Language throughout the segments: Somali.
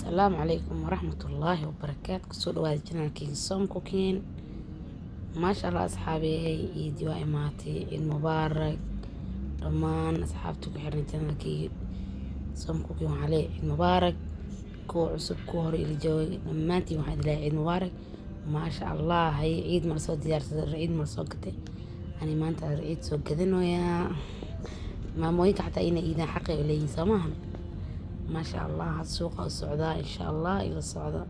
السلام عليكم ورحمة الله وبركاته. كسود واحد جنال كين صوم كوكين. ما شاء الله أصحابي عيد وإماتي عيد مبارك. رمان أصحابتي بحرنا جنال كي صوم كوكين عليه عيد مبارك. كو عصب كوري الجوي لمانتي واحد لا عيد مبارك. ما شاء الله هي عيد مرسو ديار عيد مرسو كتي. أنا ما أنت عيد سو كذا ويا ما مويك حتى إنا إذا حقي إلي سماهم. ما شاء الله السوق السعوداء إن شاء الله إلى السعوداء.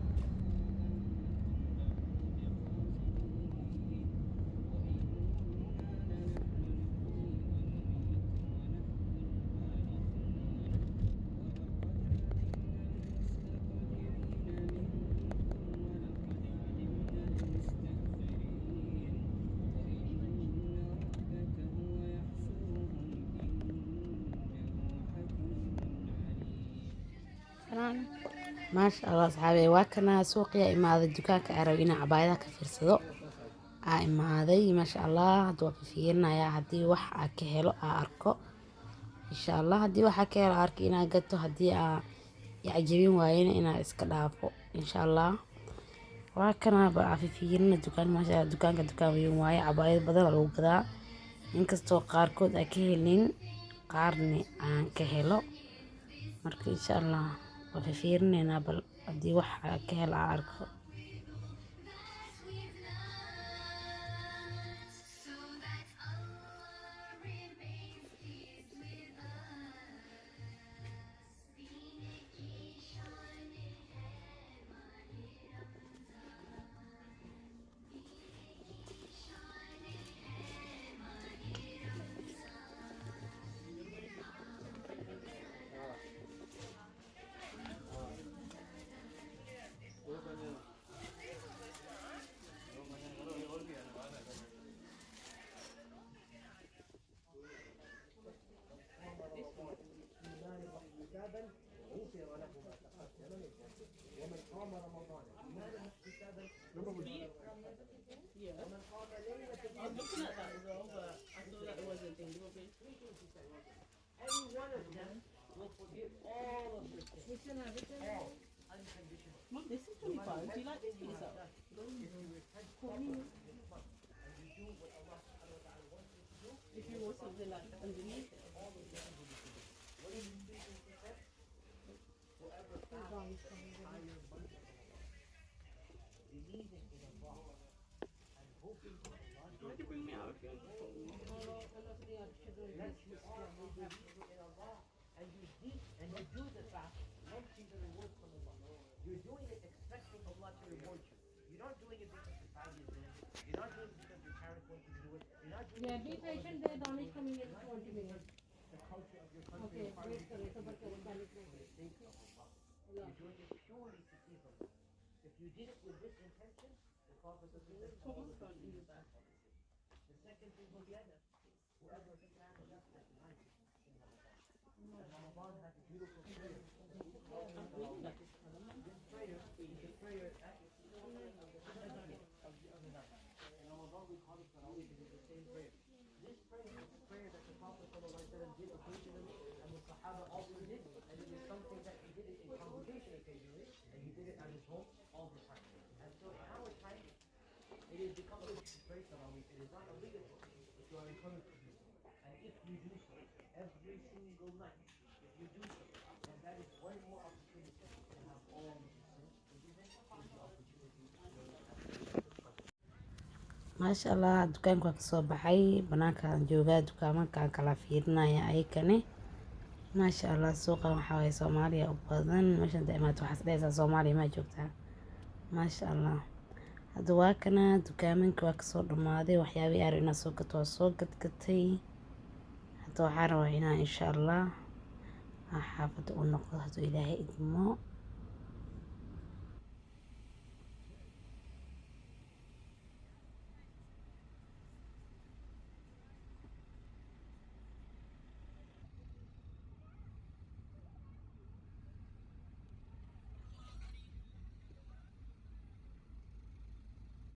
ما شاء الله أصحابي واكنا سوقي إما هذا الدكان كعربينا عباية كفرصدو إما هذا ما شاء الله هدوا فينا يا هدي وح أكهلو أركو إن شاء الله هدي وح أكهلو أركي إنا قدتو هدي يعجبين واينا إنا إسكدافو إن شاء الله واكنا بقى فينا الدكان ما شاء الله الدكان كدكان يوم واي عباية بدل الوقدا إنكستو قاركود أكهلين قارني عن كهلو مركي إن شاء الله وفيرنينا بل أدي وح كهل عاركو. ومن قام رمضان إيمانا واحتسابا ومن قام ليلة any one of them will forgive all of the sins. All unconditional. Mom, this is 25. Do you like this pizza? If you want something like underneath it. Why did you bring me out if you and you do the fast, not see the reward from Allah. You're doing it expecting Allah to reward you. You're not doing it because society is doing it. You're not doing it because your parents want you to do it. You're not doing it be patient there, Danish coming in 20 minutes. the culture of your country. Okay, wait for it. You're doing it purely to please Allah. If you did it with this intention, the Prophet said, the second thing will be other. Whoever stands up at night in Ramadan has a beautiful prayer. This prayer is a prayer at in Ramadan we call it Tarawih because it's the same prayer. This prayer is a prayer that the Prophet did occasionally and the Sahaba also did, and it is something that he did it in congregation occasionally, and he did it at his home all the time. And so in our time, it has become a to pray Tarawih. It is not obligatory, but you are encouraged to do so. And if you do so every single night, if you do so, then that is one more opportunity to have all the sins forgiven. Is the opportunity to ما شاء الله دكانك وكسو بحي بناك جوجا دكانك كان كلا فيرنا يا أيكني. ما شاء الله السوق محاوي صوماليا وبدن مش دائما تحس ليس صومالي ما جبتها. ما شاء الله هدواكنا دكانك وكسو رمادي وحيابي أرينا سوقت وسوقت كتي هدو حاروا هنا إن شاء الله حافظ النقطة إلهي إدمو